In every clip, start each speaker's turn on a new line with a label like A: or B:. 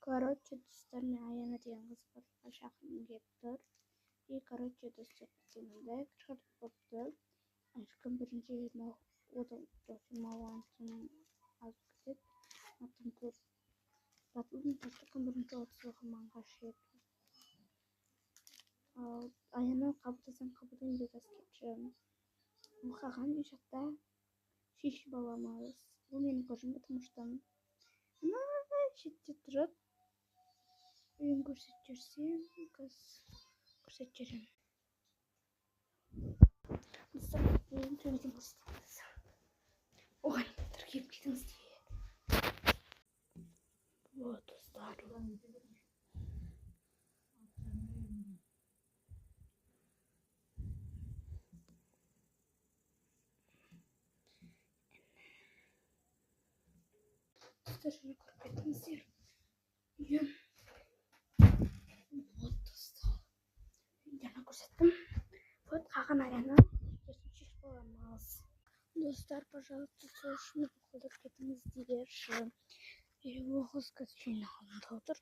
A: Короче, достарына аяна деген кызга шакыргым келип тур. И короче, достор тегинде кыргыз болупту. Ашкын биринчи мавантын азып кетет. Атын тур. Батылдын таштыкын биринчи отузга мангашет. Аяна кабытасаң кабытын бетас кетчү. Мукаган ишакта шишип аламыз. Бул менин көзүмө тумуштан. Ана шетте турат. Үйүн көрсөтүп жиберсем, көрсөтүп жиберем. Достор, үйүн төлөйм бастайбыз. Ой, келип кетиңиз дейби. Вот, достор. Достор, шunu көрүп кетиңиздер. Үйүм. Вот, достор. Жана көрсөттүм. Вот, каган аяна. Шиш боламыз. Достор, пожалуйста, шunu колдоп кетиңиздерши. Огуз качына отур.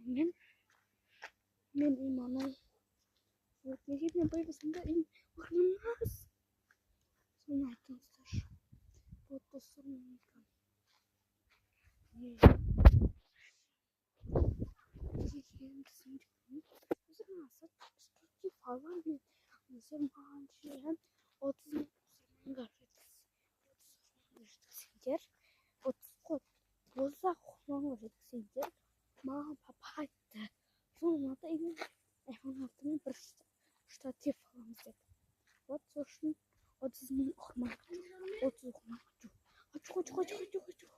A: Мен иманы. Вот, неге мен байбасында орнымыз. Соны айтыңыздар. Вот, достор, мага папа айтты. Сонун айфон бір штатив аламыз деп. Вот, сосын 30 мың ұрмақ. 30 ұрмақ. Ачу.